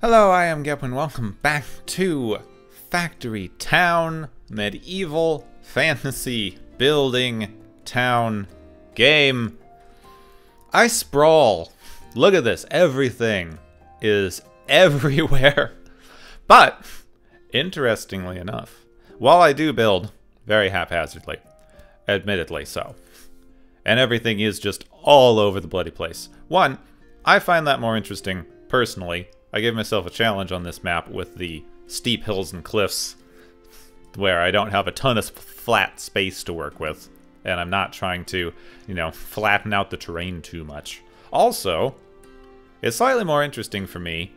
Hello, I am Gepwin. Welcome back to Factory Town, medieval fantasy building town game. I sprawl. Look at this. Everything is everywhere. But, interestingly enough, while I do build very haphazardly, admittedly so, and everything is just all over the bloody place. One, I find that more interesting, personally. I gave myself a challenge on this map with the steep hills and cliffs, where I don't have a ton of flat space to work with, and I'm not trying to, flatten out the terrain too much. Also, it's slightly more interesting for me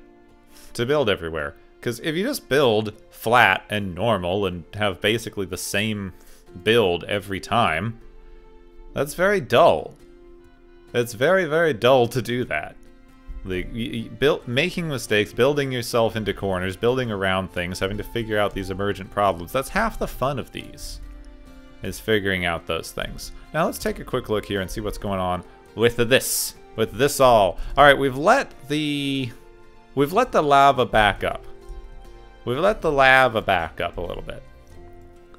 to build everywhere, because if you just build flat and normal and have basically the same build every time, that's very dull. It's very, very dull to do that. Making mistakes, building yourself into corners, building around things, having to figure out these emergent problems. That's half the fun of these, is figuring out those things. Now let's take a quick look here and see what's going on with this. With this all. Alright, we've let the lava back up. We've let the lava back up a little bit.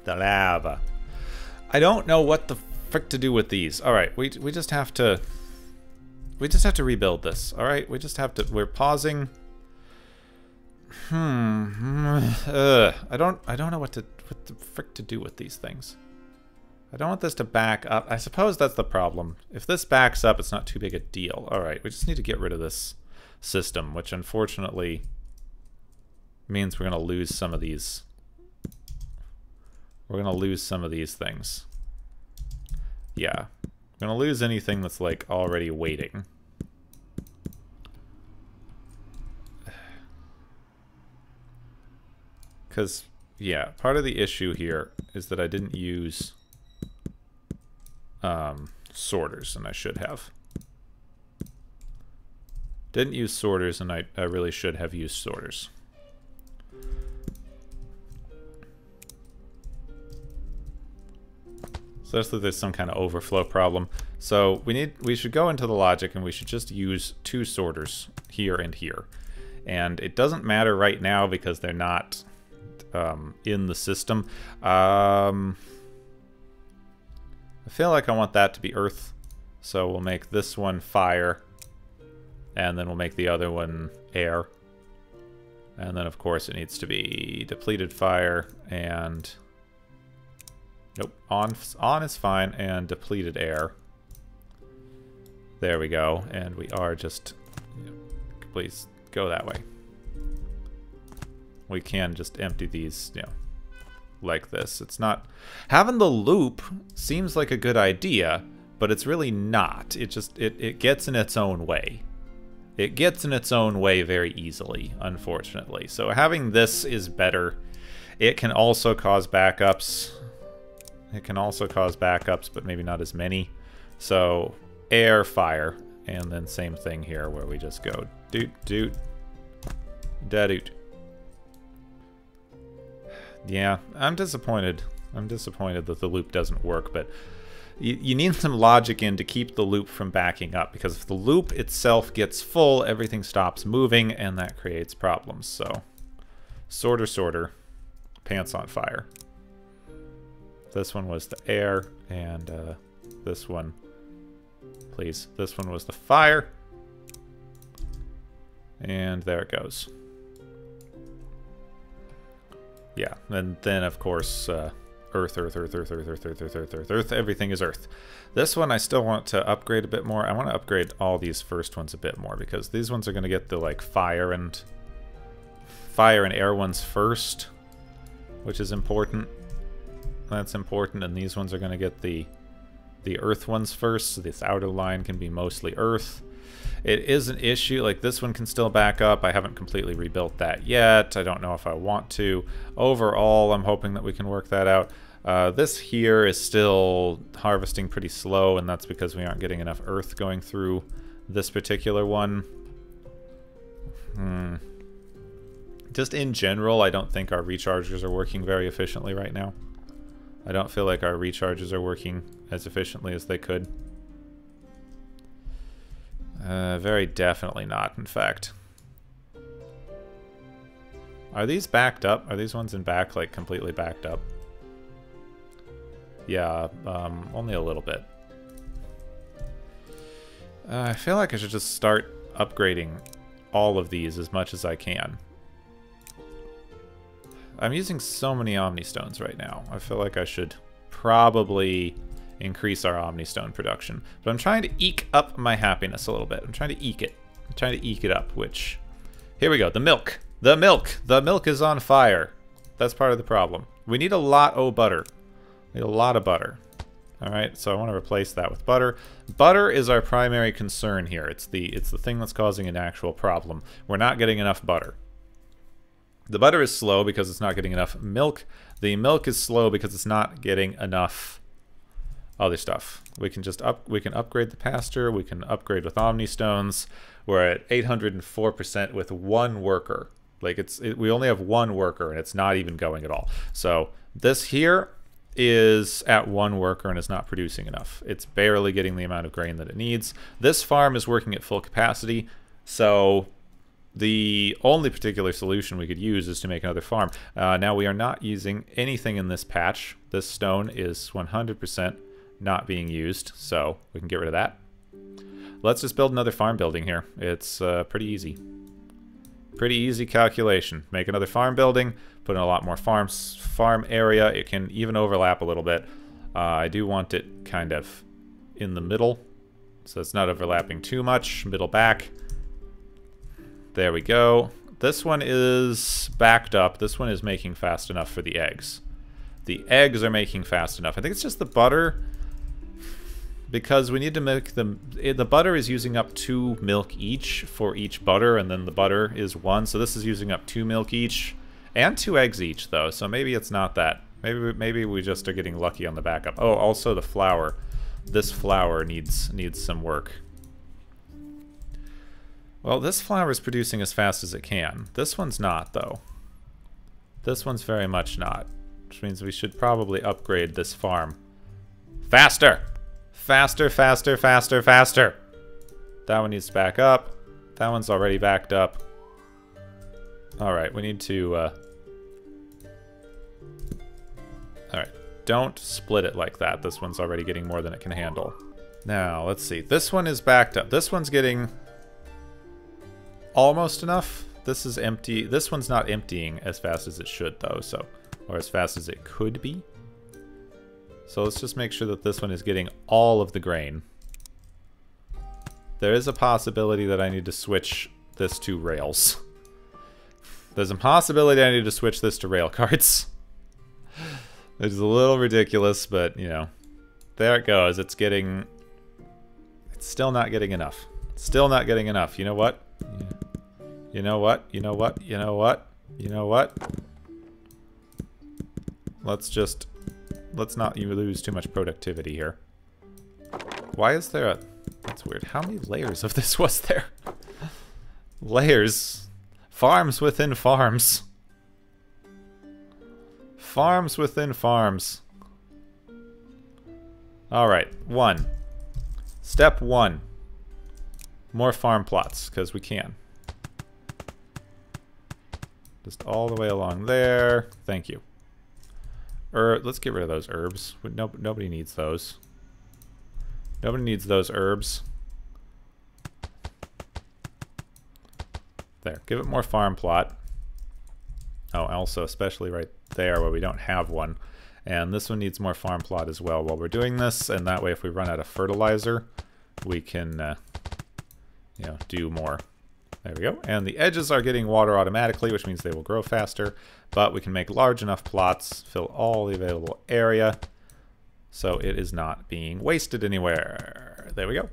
The lava. I don't know what the frick to do with these. Alright, we just have to... We just have to rebuild this, alright? We just have to... We're pausing. I don't know what the frick to do with these things. I don't want this to back up. I suppose that's the problem. If this backs up, it's not too big a deal. Alright, we just need to get rid of this system, which unfortunately means we're going to lose some of these. We're going to lose some of these things. Yeah. I'm gonna lose anything that's like already waiting. Because, yeah, part of the issue here is that I didn't use sorters, and I should have. Didn't use sorters, and I really should have used sorters. So there's some kind of overflow problem. So we should go into the logic, and we should just use two sorters here and here. And it doesn't matter right now because they're not in the system. I feel like I want that to be earth. So we'll make this one fire. And then we'll make the other one air. And then of course it needs to be depleted fire and... Nope, on is fine, and depleted air. There we go, and we are just... Please, go that way. We can just empty these, like this. It's not... Having the loop seems like a good idea, but it's really not. It just, it gets in its own way. It gets in its own way very easily, unfortunately. So having this is better. It can also cause backups. It can also cause backups, but maybe not as many. So, air, fire, and then same thing here where we just go doot, doot, da doot. Yeah, I'm disappointed. I'm disappointed that the loop doesn't work, but you need some logic in to keep the loop from backing up, because if the loop itself gets full, everything stops moving, and that creates problems. So, sorter, pants on fire. This one was the air, and this one, please. This one was the fire. And there it goes. Yeah, and then of course, earth. Everything is earth. This one I still want to upgrade a bit more. I want to upgrade all these first ones a bit more, because these ones are going to get the like fire and air ones first, which is important. That's important, and these ones are going to get the earth ones first, so this outer line can be mostly earth. It is an issue, like this one can still back up. I haven't completely rebuilt that yet. I don't know if I want to. Overall, I'm hoping that we can work that out. This here is still harvesting pretty slow, and that's because we aren't getting enough earth going through this particular one. Just in general, I don't think our rechargers are working very efficiently right now. I don't feel like our recharges are working as efficiently as they could. Very definitely not, in fact. Are these backed up? Are these ones in back, like, completely backed up? Yeah, only a little bit. I feel like I should just start upgrading all of these as much as I can. I'm using so many Omni Stones right now. I feel like I should probably increase our Omni Stone production. But I'm trying to eke up my happiness a little bit. I'm trying to eke it. I'm trying to eke it up, which... Here we go. The milk. The milk. The milk is on fire. That's part of the problem. We need a lot of butter. We need a lot of butter. Alright, so I want to replace that with butter. Butter is our primary concern here. It's the thing that's causing an actual problem. We're not getting enough butter. The butter is slow because it's not getting enough milk. The milk is slow because it's not getting enough other stuff. We can just upgrade the pasture. We can upgrade with Omni Stones. We're at 804% with one worker. Like we only have one worker and it's not even going at all. So this here is at one worker and is not producing enough. It's barely getting the amount of grain that it needs. This farm is working at full capacity, so the only particular solution we could use is to make another farm. Now we are not using anything in this patch. This stone is 100% not being used, so we can get rid of that. Let's just build another farm building here. It's pretty easy. Pretty easy calculation. Make another farm building, put in a lot more farm area. It can even overlap a little bit. I do want it kind of in the middle, so it's not overlapping too much. Middle back. There we go. This one is backed up. This one is making fast enough for the eggs. The eggs are making fast enough. I think it's just the butter, because we need to make them... The butter is using up 2 milk each for each butter, and then the butter is 1. So this is using up 2 milk each, and 2 eggs each, though. So maybe it's not that. Maybe we just are getting lucky on the backup. Oh, also the flour. This flour needs some work. Well, this flour is producing as fast as it can. This one's not, though. This one's very much not. Which means we should probably upgrade this farm. Faster! Faster, faster, faster, faster! That one needs to back up. That one's already backed up. Alright, we need to... Alright, don't split it like that. This one's already getting more than it can handle. Now, let's see. This one is backed up. This one's getting... almost enough. This is empty. This one's not emptying as fast as it should, though, so... or as fast as it could be. So let's just make sure that this one is getting all of the grain. There is a possibility that I need to switch this to rails. There's a possibility I need to switch this to rail carts. It's a little ridiculous, but, you know. There it goes. It's getting... It's still not getting enough. Still not getting enough. You know what? You know what? You know what? You know what? You know what? Let's not even lose too much productivity here. Why is there a... That's weird. How many layers of this was there? Layers. Farms within farms. Farms within farms. Alright, 1. Step 1. More farm plots, because we can. Just all the way along there. Thank you. Let's get rid of those herbs. Nobody needs those. Nobody needs those herbs. There. Give it more farm plot. Oh, also, especially right there where we don't have one. And this one needs more farm plot as well while we're doing this. And that way, if we run out of fertilizer, we can, you know, do more. There we go. And the edges are getting water automatically, which means they will grow faster. But we can make large enough plots, fill all the available area, so it is not being wasted anywhere. There we go.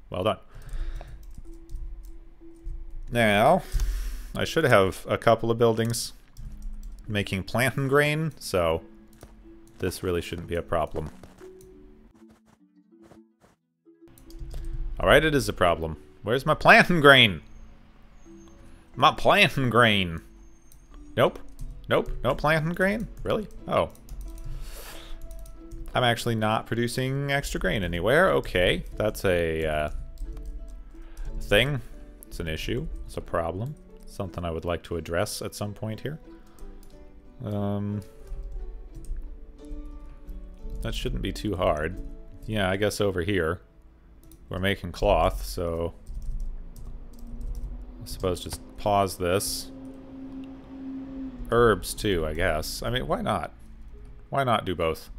Well done. Now, I should have a couple of buildings making plantain grain, so this really shouldn't be a problem. Alright, it is a problem. Where's my plantain grain? My plantain grain. Nope. Nope. No plantain grain? Really? Oh. I'm actually not producing extra grain anywhere. Okay. That's a thing. It's an issue. It's a problem. something I would like to address at some point here. That shouldn't be too hard. Yeah, I guess over here we're making cloth, so I suppose just pause this. Herbs too, I guess. I mean, why not? Why not do both?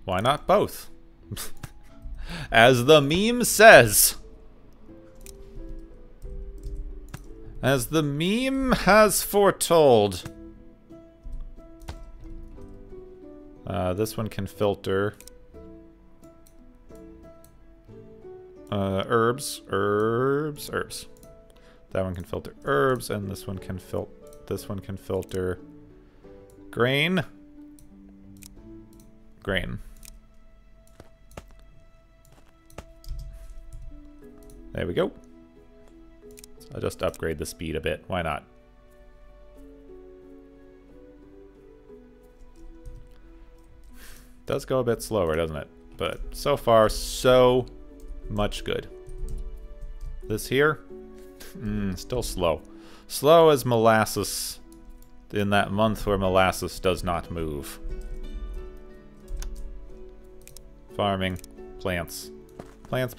Why not both? As the meme says. As the meme has foretold. This one can filter herbs. That one can filter herbs, and this one can filter grain. There we go. So I'll just upgrade the speed a bit. Why not? Does go a bit slower, doesn't it? But so far, so much good. This here, still slow. Slow as molasses in that month where molasses does not move. Farming, plants. Plants.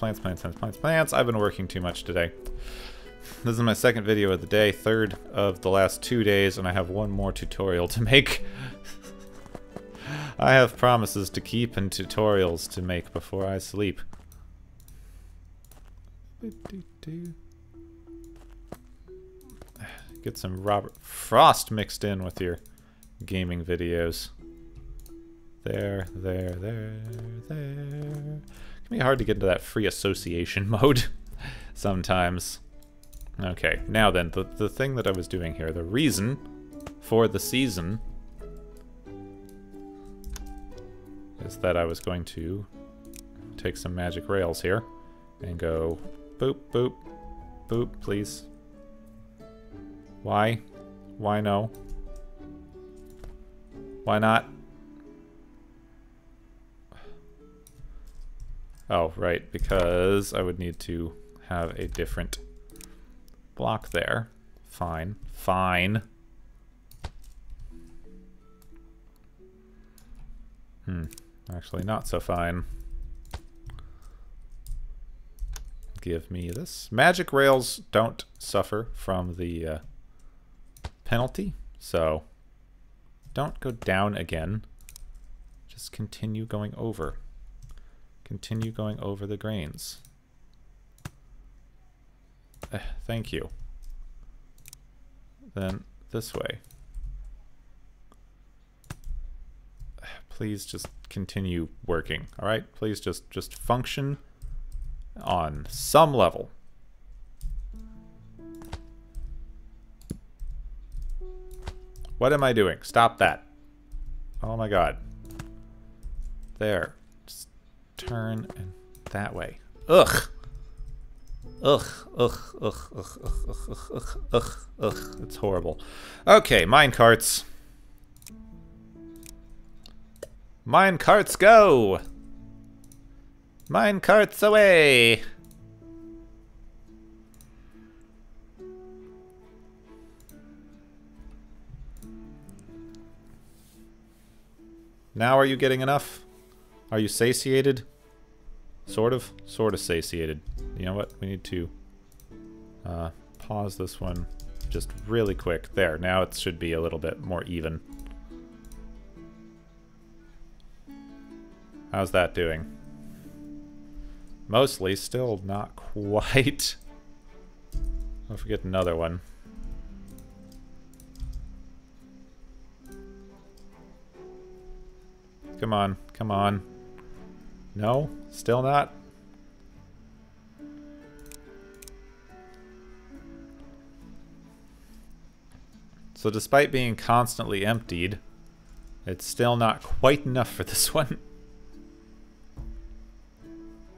I've been working too much today. This is my second video of the day, third of the last 2 days, and I have one more tutorial to make. I have promises to keep and tutorials to make before I sleep. Get some Robert Frost mixed in with your gaming videos. There. It can be hard to get into that free association mode sometimes. Okay, now then, the thing that I was doing here, the reason for the season is that I was going to take some magic rails here and go boop, boop, boop, please. Why? Why no? Why not? Oh, right, because I would need to have a different block there. Fine. Actually, not so fine. Give me this. Magic rails don't suffer from the penalty, so don't go down again. Just continue going over. Continue going over the grains. Thank you. Then this way. Please just continue working, all right? Please just function on some level. What am I doing? Stop that. Oh my god. There. Just turn and that way. Ugh. It's horrible. Okay, minecarts. Minecarts go! Minecarts away! Now are you getting enough? Are you satiated? Sort of satiated. You know what? We need to pause this one just really quick. There, now it should be a little bit more even. How's that doing? Mostly, still not quite. Don't forget another one. Come on, come on. No? Still not? So despite being constantly emptied, it's still not quite enough for this one.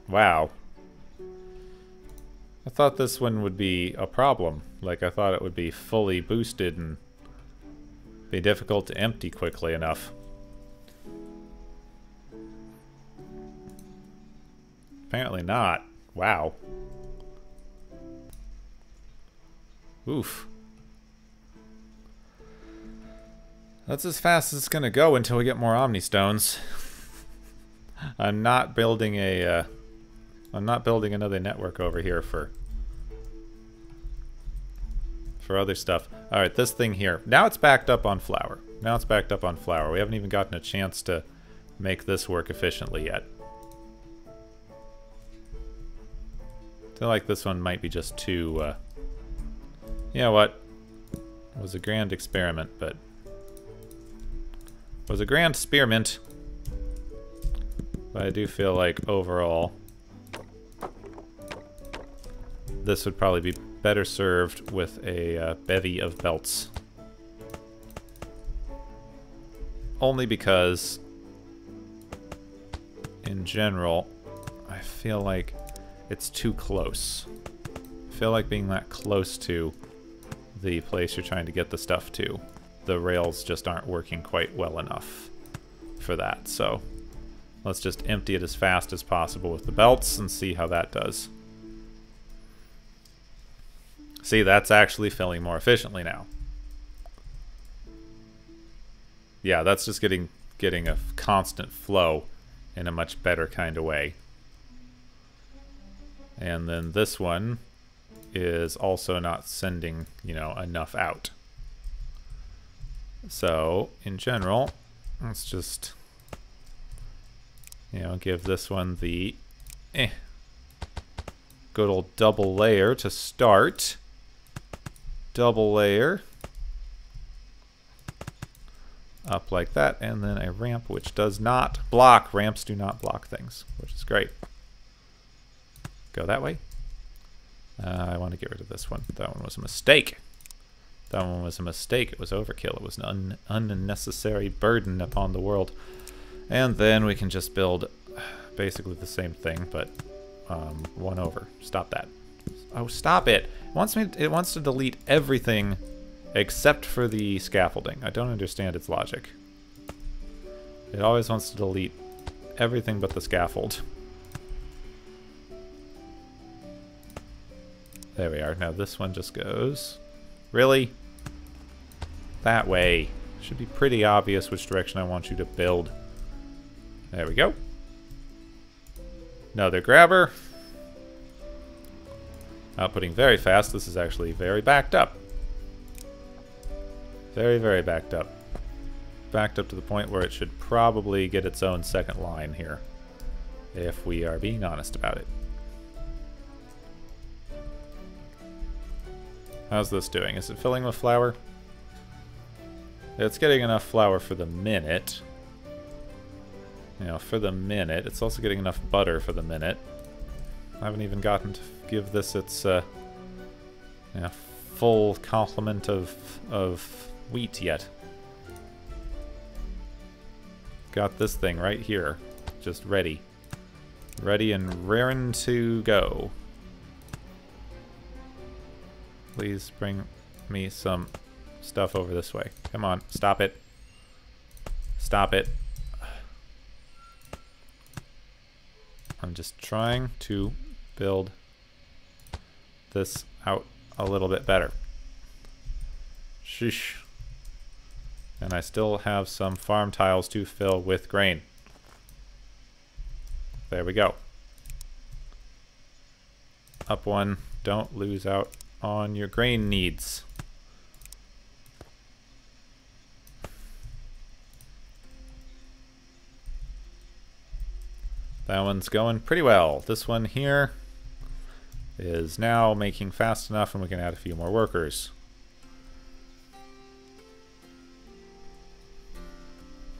Wow. I thought this one would be a problem. Like, I thought it would be fully boosted and be difficult to empty quickly enough. Apparently not. Wow. Oof. That's as fast as it's gonna go until we get more Omni Stones. I'm not building a, I'm not building another network over here for other stuff. Alright, this thing here. Now it's backed up on flour. Now it's backed up on flour. We haven't even gotten a chance to make this work efficiently yet. I feel like this one might be just too, you know what? It was a grand experiment, but... It was a grand spearmint. But I do feel like, overall, this would probably be better served with a bevy of belts. Only because, in general, I feel like it's too close. I feel like being that close to the place you're trying to get the stuff to, the rails just aren't working quite well enough for that. So let's just empty it as fast as possible with the belts and see how that does. See, that's actually filling more efficiently now. Yeah, that's just getting a constant flow in a much better kind of way. And then this one is also not sending, you know, enough out. So, in general, let's just, you know, give this one the good old double layer to start. Double layer. Up like that, and then a ramp which does not block. Ramps do not block things, which is great. Go that way. I want to get rid of this one. That one was a mistake. That one was a mistake. It was overkill. It was an unnecessary burden upon the world. And then we can just build basically the same thing, but one over. Stop that. Oh, stop it. It wants to delete everything except for the scaffolding. I don't understand its logic. It always wants to delete everything but the scaffold. There we are. Now this one just goes... Really? That way. Should be pretty obvious which direction I want you to build. There we go. Another grabber. Outputting very fast. This is actually very backed up. Very, very backed up. Backed up to the point where it should probably get its own second line here, if we are being honest about it. How's this doing? Is it filling with flour? It's getting enough flour for the minute. You know, for the minute. It's also getting enough butter for the minute. I haven't even gotten to give this its full complement of wheat yet. Got this thing right here, just ready. Ready and raring to go. Please bring me some stuff over this way. Come on, stop it. Stop it. I'm just trying to build this out a little bit better. Sheesh. And I still have some farm tiles to fill with grain. There we go. Up one. Don't lose out on your grain needs. That one's going pretty well. This one here is now making fast enough, and we can add a few more workers.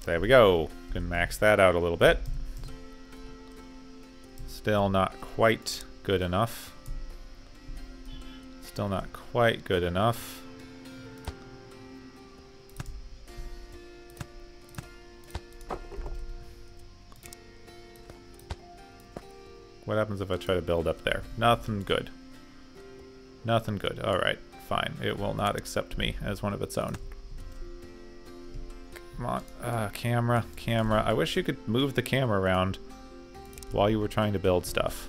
There we go. Can max that out a little bit. Still not quite good enough. Still not quite good enough. What happens if I try to build up there? Nothing good. Nothing good. Alright, fine. It will not accept me as one of its own. Come on. Camera. I wish you could move the camera around while you were trying to build stuff.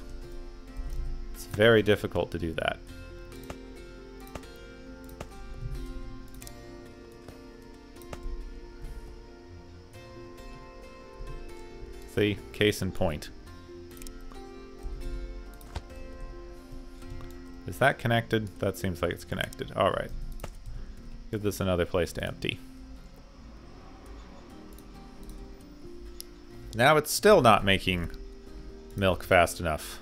It's very difficult to do that. See? Case in point. Is that connected? That seems like it's connected. Alright. Give this another place to empty. Now it's still not making milk fast enough.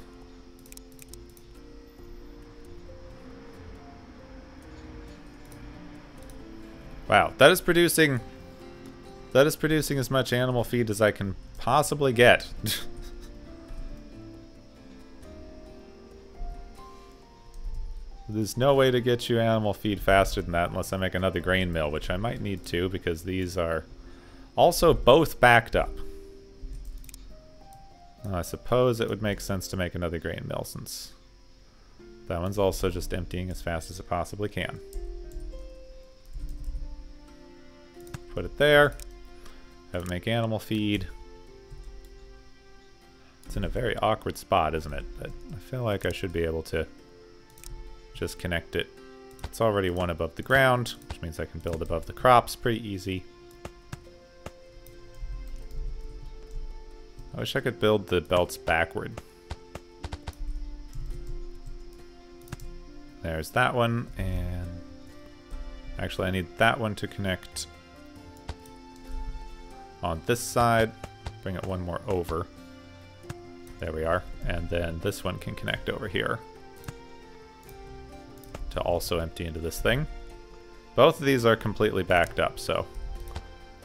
Wow, that is producing as much animal feed as I can possibly get. There's no way to get you animal feed faster than that unless I make another grain mill, which I might need to because these are also both backed up. I suppose it would make sense to make another grain mill since that one's also just emptying as fast as it possibly can. Put it there. Have it make animal feed. It's in a very awkward spot, isn't it? But I feel like I should be able to just connect it. It's already one above the ground, which means I can build above the crops pretty easy. I wish I could build the belts backward. There's that one, and actually I need that one to connect on this side. Bring it one more over. There we are. And then this one can connect over here to also empty into this thing. Both of these are completely backed up, so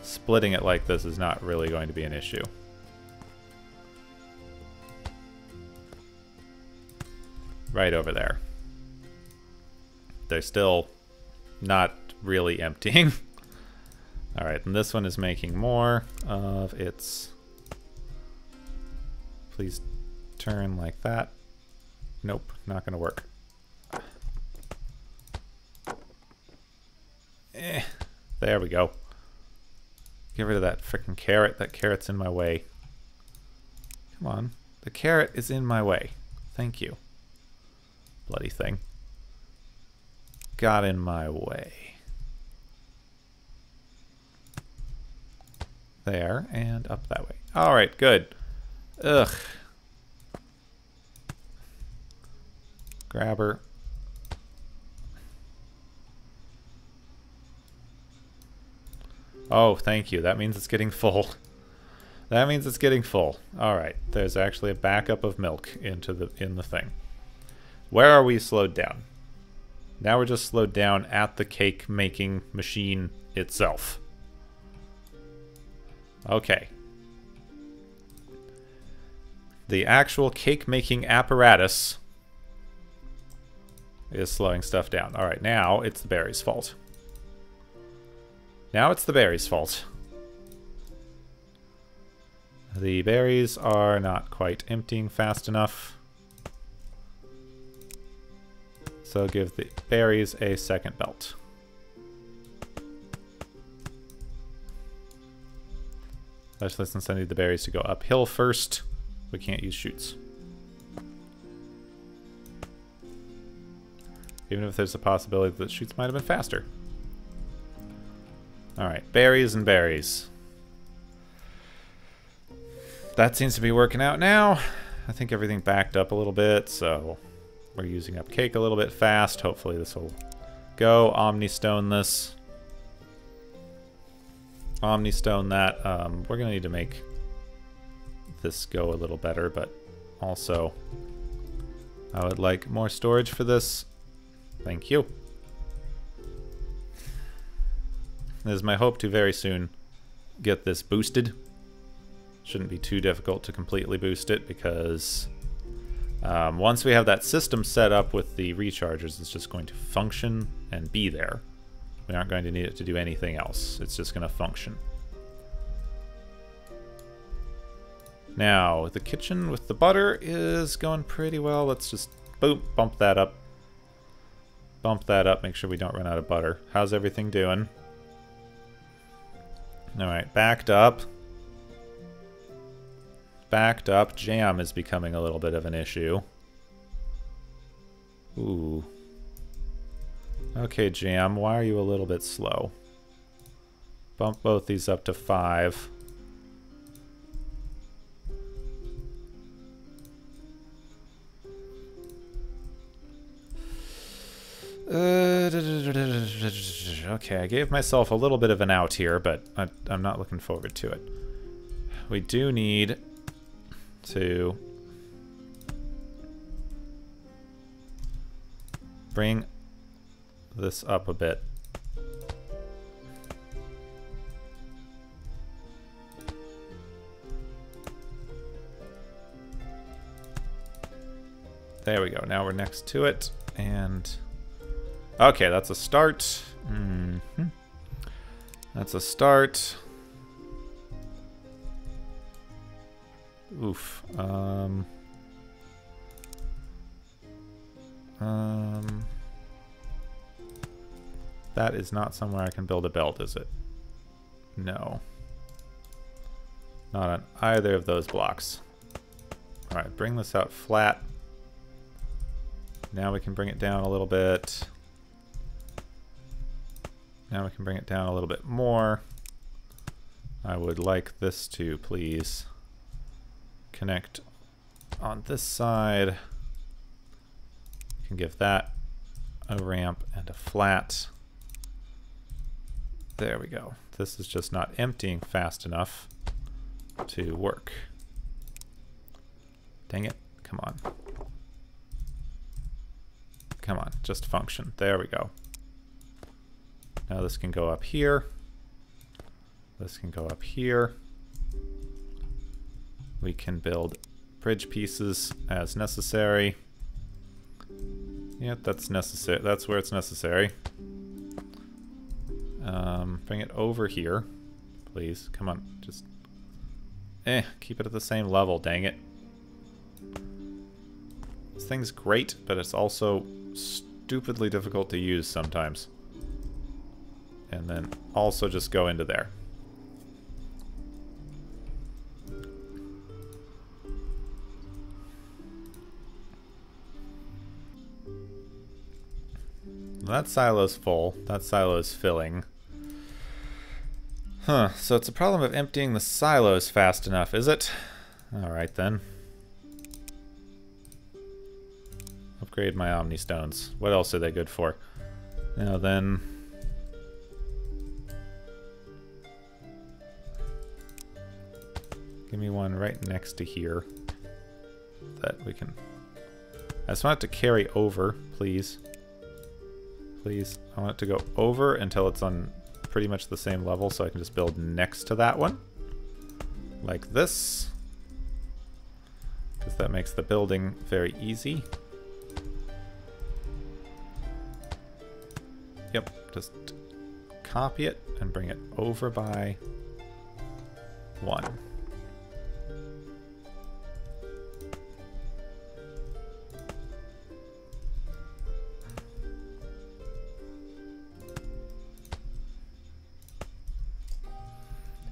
splitting it like this is not really going to be an issue. Right over there. They're still not really emptying. Alright, and this one is making more of its... Please turn like that. Nope, not gonna work. There we go. Get rid of that frickin' carrot. That carrot's in my way. Come on. The carrot is in my way. Thank you. Bloody thing. Got in my way. There, and up that way. Alright, good. Ugh. Grab her. Oh, thank you. That means it's getting full. That means it's getting full. Alright, there's actually a backup of milk in the thing. Where are we slowed down? Now we're just slowed down at the cake making machine itself. Okay. The actual cake making apparatus is slowing stuff down. Alright, now it's the berries' fault. Now it's the berries' fault. The berries are not quite emptying fast enough. So give the berries a second belt. Especially since I need the berries to go uphill first. We can't use chutes. Even if there's a possibility that shoots might have been faster. Alright, berries and berries. That seems to be working out now. I think everything backed up a little bit, so we're using up cake a little bit fast. Hopefully this will go. Omnistone this. Omnistone that. We're going to need to make this go a little better, but also I would like more storage for this. Thank you. It is my hope to very soon get this boosted. Shouldn't be too difficult to completely boost it because once we have that system set up with the rechargers, it's just going to function and be there. We aren't going to need it to do anything else. It's just going to function. Now, the kitchen with the butter is going pretty well. Let's just boop, bump that up. Bump that up, make sure we don't run out of butter. How's everything doing? Alright, backed up. Backed up. Jam is becoming a little bit of an issue. Ooh. Okay, Jam, why are you a little bit slow? Bump both these up to 5. Okay, I gave myself a little bit of an out here, but I'm not looking forward to it. We do need to bring this up a bit. There we go. Now we're next to it, and okay, that's a start. That's a start. Oof. That is not somewhere I can build a belt, is it? No. Not on either of those blocks. Alright, bring this out flat. Now we can bring it down a little bit. Now we can bring it down a little bit more. I would like this to please connect on this side. You can give that a ramp and a flat. There we go. This is just not emptying fast enough to work. Dang it. Come on. Come on, just function. There we go. Now this can go up here. This can go up here. We can build bridge pieces as necessary. Yep, that's necessary. That's where it's necessary. Bring it over here, please. Come on, just keep it at the same level, dang it. This thing's great, but it's also stupidly difficult to use sometimes. And then also just go into there. That silo's full. That silo's filling. Huh, so it's a problem of emptying the silos fast enough, is it? Alright then. Upgrade my Omni Stones. What else are they good for? Now then... give me one right next to here. That we can... I just want it to carry over, please. Please. I want it to go over until it's on pretty much the same level, so I can just build next to that one. Like this. Because that makes the building very easy. Yep, just copy it and bring it over by 1.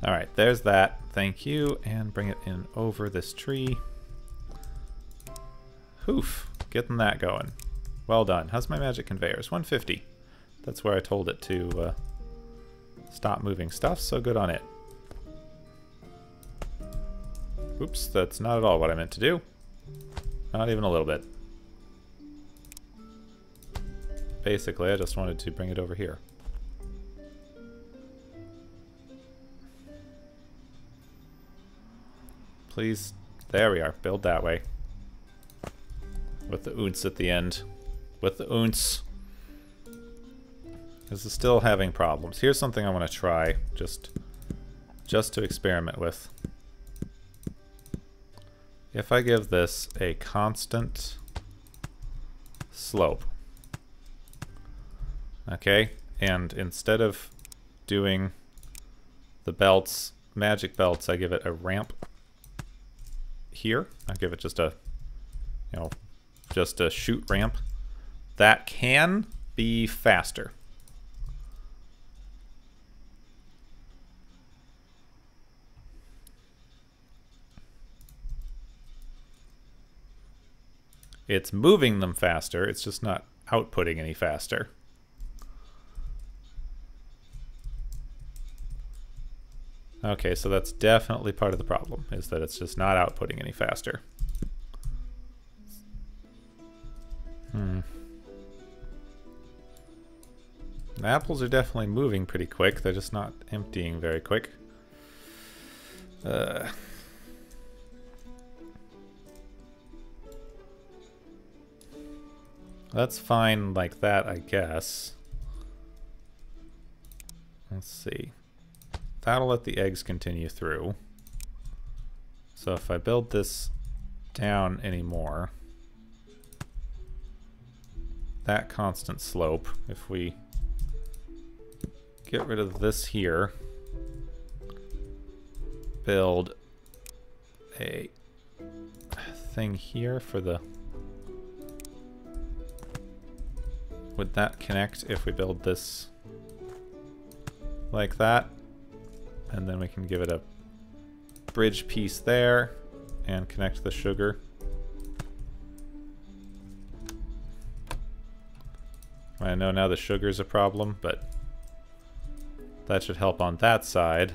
Alright, there's that. Thank you. And bring it in over this tree. Hoof. Getting that going. Well done. How's my magic conveyors? 150. That's where I told it to stop moving stuff, so good on it. Oops, that's not at all what I meant to do. Not even a little bit. Basically, I just wanted to bring it over here. Please. There we are. Build that way. With the ounce at the end. With the ounce. This is still having problems. Here's something I want to try. Just to experiment with. If I give this a constant slope. Okay? And instead of doing the belts, magic belts, I give it a ramp here. I give it just a, you know, just a shoot ramp. That can be faster. It's moving them faster, it's just not outputting any faster. Okay, so that's definitely part of the problem, is that it's just not outputting any faster. The apples are definitely moving pretty quick. They're just not emptying very quick. That's fine like that, I guess. Let's see. That'll let the eggs continue through. So if I build this down anymore, that constant slope, if we get rid of this here, build a thing here for the... Would that connect if we build this like that? And then we can give it a bridge piece there and connect the sugar. I know now the sugar's a problem, but that should help on that side.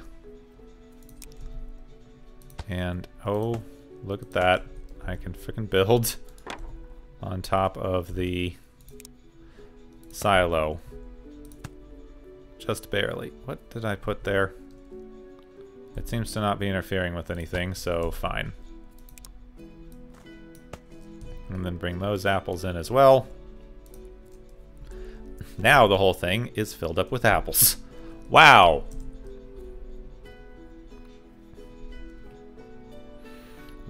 And oh, look at that. I can frickin' build on top of the silo. Just barely. What did I put there? It seems to not be interfering with anything, so fine. And then bring those apples in as well. Now the whole thing is filled up with apples. Wow!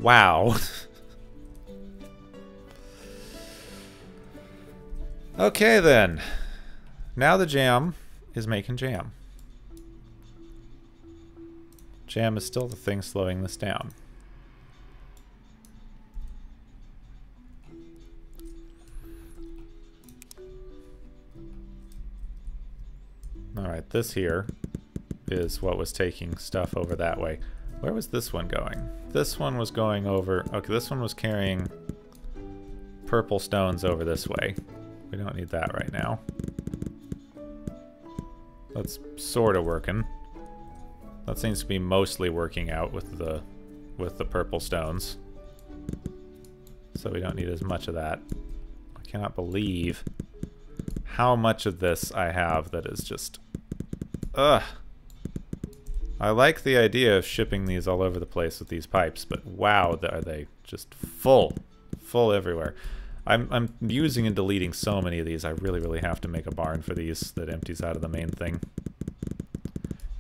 Wow. Okay then. Now the jam is making jam. Jam is still the thing slowing this down. Alright, this here is what was taking stuff over that way. Where was this one going? This one was going over... Okay, this one was carrying purple stones over this way. We don't need that right now. That's sort of working. That seems to be mostly working out with the purple stones. So we don't need as much of that. I cannot believe how much of this I have that is just... Ugh. I like the idea of shipping these all over the place with these pipes, but wow, are they just full. Full everywhere. I'm using and deleting so many of these. I really have to make a barn for these that empties out of the main thing.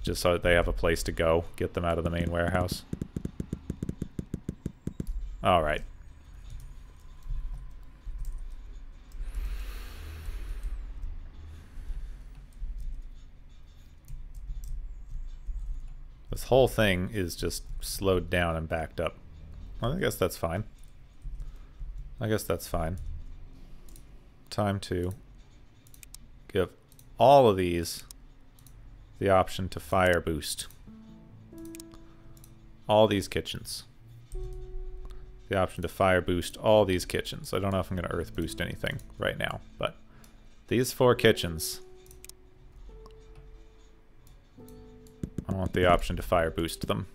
Just so that they have a place to go. Get them out of the main warehouse. Alright. This whole thing is just slowed down and backed up. Well, I guess that's fine. I guess that's fine. Time to give all of these the option to fire boost. All these kitchens. The option to fire boost all these kitchens. I don't know if I'm going to earth boost anything right now, but these 4 kitchens, I want the option to fire boost them.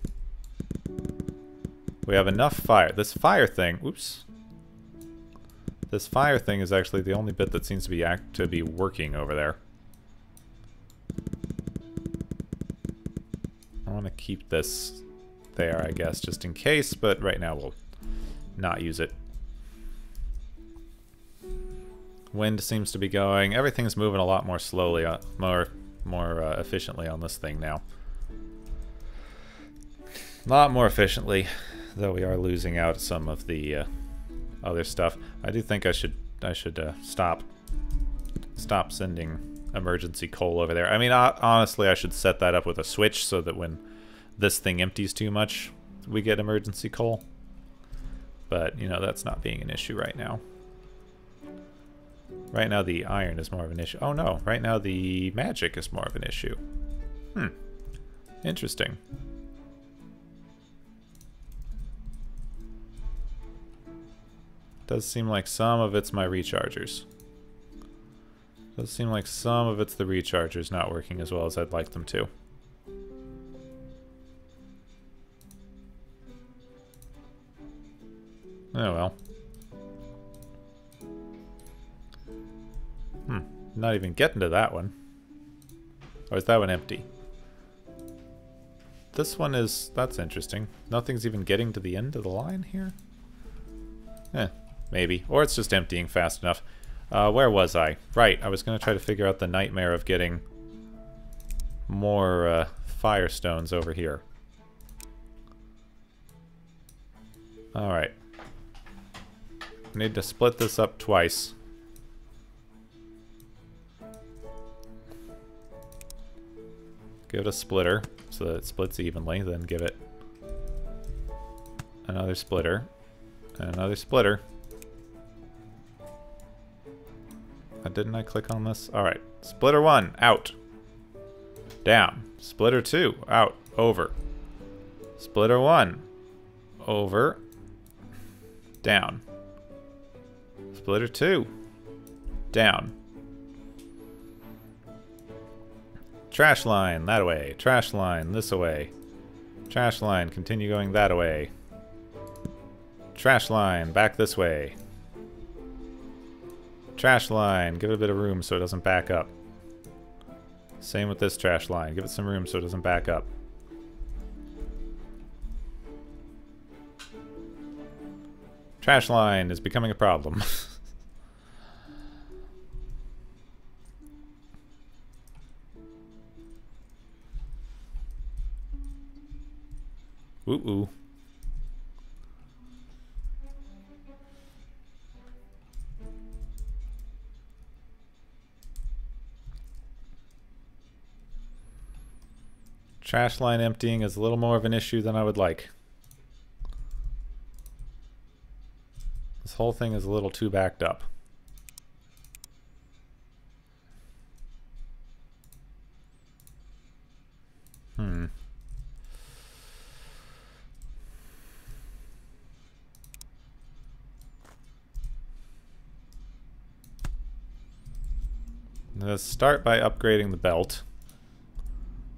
We have enough fire. This fire thing, oops. This fire thing is actually the only bit that seems to be working over there. I want to keep this there, I guess, just in case, but right now we'll not use it. Wind seems to be going. Everything's moving a lot more slowly, more efficiently on this thing now. A lot more efficiently, though we are losing out some of the other stuff. I do think I should stop sending emergency coal over there. I mean, honestly, I should set that up with a switch so that when this thing empties too much, we get emergency coal. But, you know, that's not being an issue right now. Right now the iron is more of an issue. Oh no, right now the magic is more of an issue. Interesting. Does seem like some of it's my rechargers. Does seem like some of it's the rechargers not working as well as I'd like them to. Oh well. Not even getting to that one. Or is that one empty? This one is... That's interesting. Nothing's even getting to the end of the line here? Maybe. Or it's just emptying fast enough. Where was I? Right, I was going to try to figure out the nightmare of getting more firestones over here. Alright. I need to split this up twice. Give it a splitter so that it splits evenly, then give it another splitter and another splitter. Didn't I click on this? Alright. Splitter 1, out. Down. Splitter 2, out. Over. Splitter 1, over. Down. Splitter 2, down. Trash line, that way. Trash line, this away. Trash line, continue going that way. Trash line, back this way. Trash line, give it a bit of room so it doesn't back up. Same with this trash line, give it some room so it doesn't back up. Trash line is becoming a problem. Ooh. Trash line emptying is a little more of an issue than I would like. This whole thing is a little too backed up. Let's start by upgrading the belt.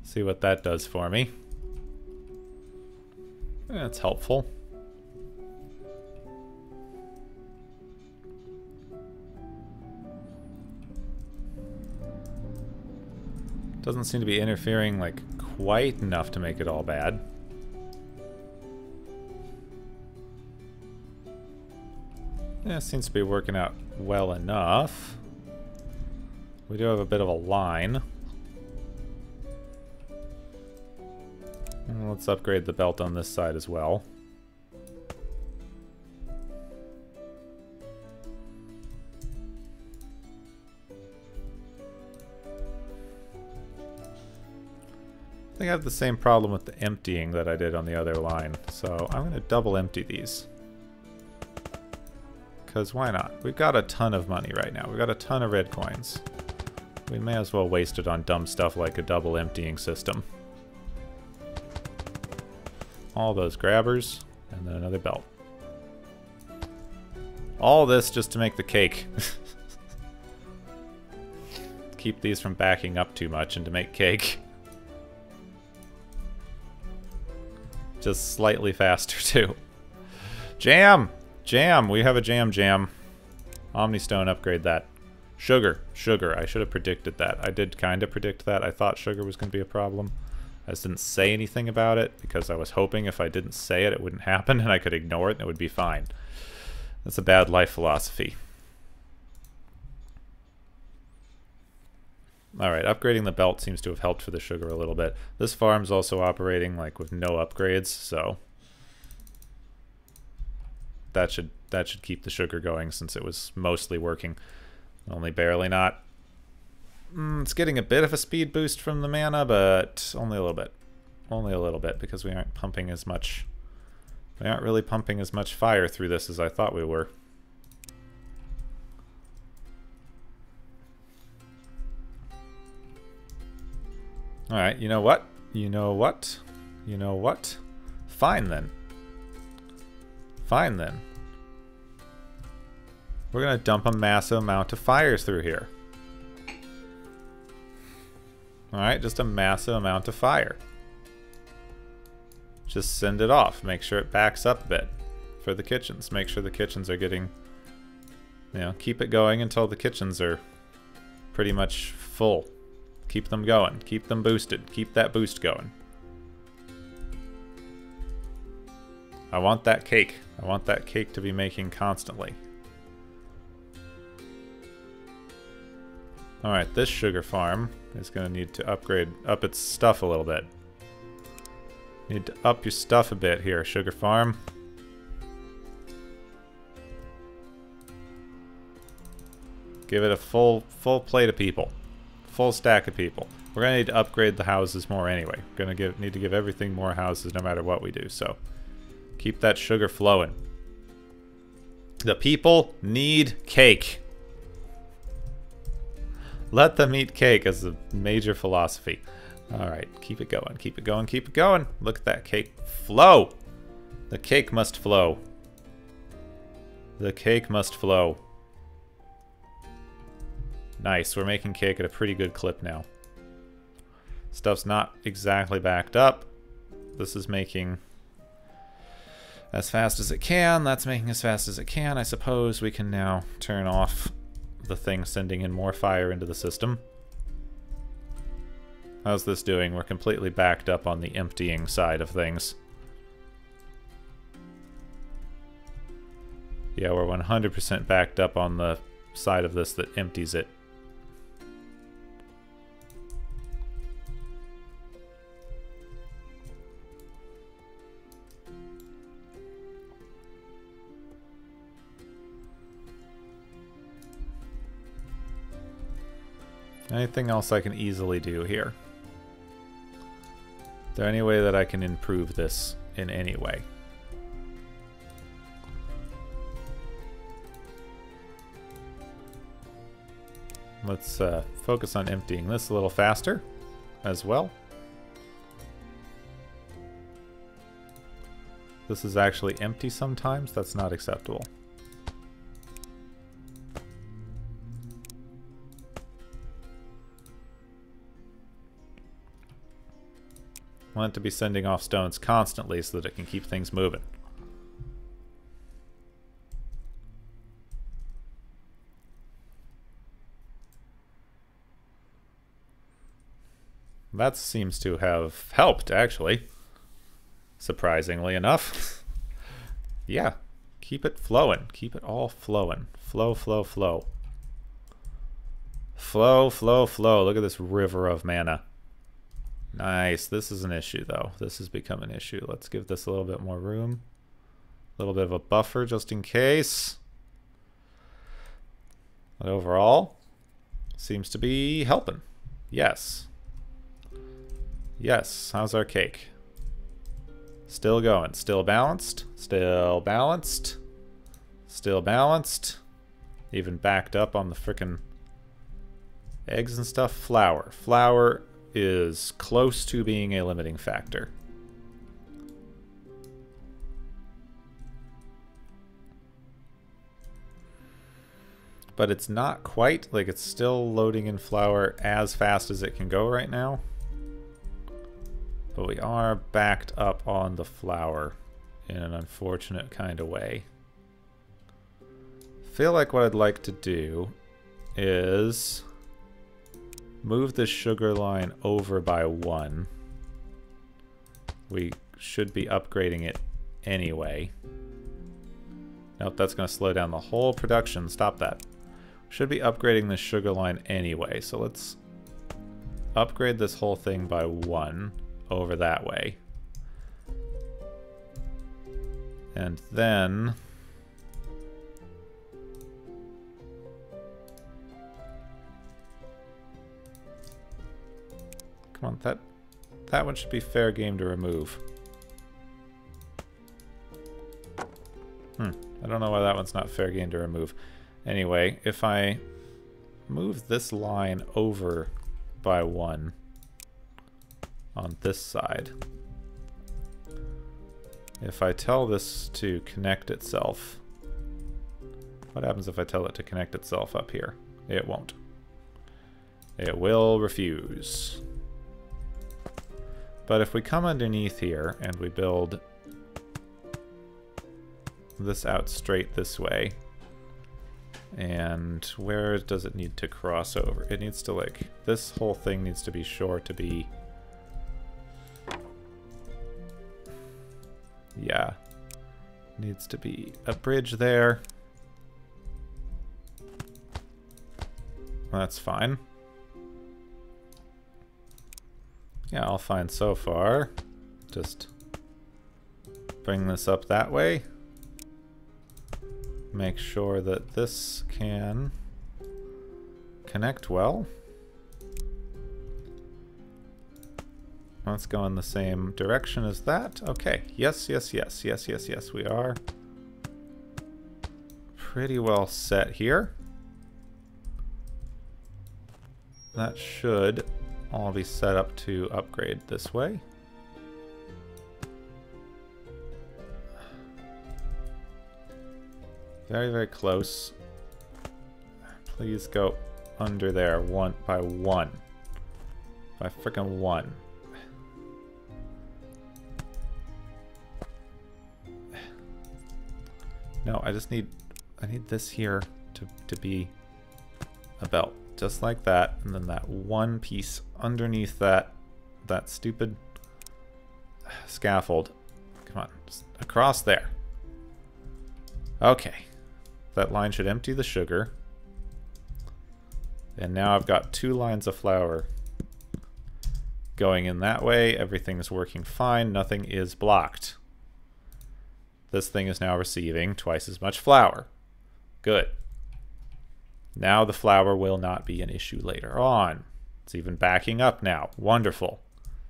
See what that does for me. That's helpful. Doesn't seem to be interfering like quite enough to make it all bad. Yeah, it seems to be working out well enough. We do have a bit of a line. Let's upgrade the belt on this side as well. I think I have the same problem with the emptying that I did on the other line, so I'm going to double empty these. Because why not? We've got a ton of money right now. We've got a ton of red coins. We may as well waste it on dumb stuff like a double emptying system. All those grabbers, and then another belt. All this just to make the cake. Keep these from backing up too much and to make cake. Just slightly faster too. Jam! Jam! We have a jam. Omnistone, upgrade that. Sugar. I should have predicted that. I did kind of predict that. I thought sugar was going to be a problem. I just didn't say anything about it because I was hoping if I didn't say it, it wouldn't happen and I could ignore it and it would be fine. That's a bad life philosophy. Alright, upgrading the belt seems to have helped for the sugar a little bit. This farm's also operating like with no upgrades, so that should keep the sugar going since it was mostly working. Only barely not. It's getting a bit of a speed boost from the mana, but only a little bit. Only a little bit, because we aren't pumping as much... We aren't really pumping as much fire through this as I thought we were. Alright, you know what? You know what? You know what? Fine then. Fine then. We're gonna dump a massive amount of fire through here. Alright, just a massive amount of fire. Just send it off. Make sure it backs up a bit for the kitchens. Make sure the kitchens are getting... You know, keep it going until the kitchens are pretty much full. Keep them going. Keep them boosted. Keep that boost going. I want that cake. I want that cake to be making constantly. Alright, this sugar farm is going to need to up its stuff a little bit. Need to up your stuff a bit here, sugar farm. Give it a full plate of people. Full stack of people. We're going to need to upgrade the houses more anyway. We're going to need to give everything more houses no matter what we do, so keep that sugar flowing. The people need cake. Let them eat cake as a major philosophy. Alright, keep it going, keep it going, keep it going. Look at that cake flow. The cake must flow. The cake must flow. Nice, we're making cake at a pretty good clip now. Stuff's not exactly backed up. This is making as fast as it can. That's making as fast as it can. I suppose we can now turn off the thing sending in more fire into the system. How's this doing? We're completely backed up on the emptying side of things. Yeah, we're 100% backed up on the side of this that empties it. Anything else I can easily do here? Is there any way that I can improve this in any way? Let's focus on emptying this a little faster as well. This is actually empty sometimes. That's not acceptable. I want it to be sending off stones constantly so that it can keep things moving. That seems to have helped, actually. Surprisingly enough. Yeah, keep it flowing. Keep it all flowing. Flow, flow, flow. Flow, flow, flow. Look at this river of mana. Nice. This is an issue, though. This has become an issue. Let's give this a little bit more room. A little bit of a buffer just in case. But overall, seems to be helping. Yes. Yes. How's our cake? Still going. Still balanced. Still balanced. Still balanced. Even backed up on the frickin' eggs and stuff. Flour. Flour is close to being a limiting factor. But it's not quite. Like, it's still loading in flour as fast as it can go right now. But we are backed up on the flour in an unfortunate kind of way. I feel like what I'd like to do is move this sugar line over by 1. We should be upgrading it anyway. Nope, that's going to slow down the whole production. Stop that. Should be upgrading this sugar line anyway, so let's upgrade this whole thing by 1 over that way. And then come on, that one should be fair game to remove. I don't know why that one's not fair game to remove. Anyway, if I move this line over by 1 on this side, if I tell this to connect itself, what happens if I tell it to connect itself up here? It won't. It will refuse. But if we come underneath here and we build this out straight this way, And where does it need to cross over? It needs to, like, this whole thing needs to be sure to be... Yeah. Needs to be a bridge there. That's fine. Yeah, all fine so far. Just bring this up that way. Make sure that this can connect well. Let's go in the same direction as that. Okay, yes, yes, yes, yes, yes, yes, we are pretty well set here. That should all be set up to upgrade this way. Very, very close. Please go under there one by one. By frickin' one. No, I just need... I need this here to be a belt. Just like that. And then that one piece underneath that stupid scaffold. Come on. Just across there. Okay. That line should empty the sugar. And now I've got 2 lines of flour going in that way. Everything's working fine. Nothing is blocked. This thing is now receiving twice as much flour. Good. Now the flour will not be an issue later on. It's even backing up now. Wonderful.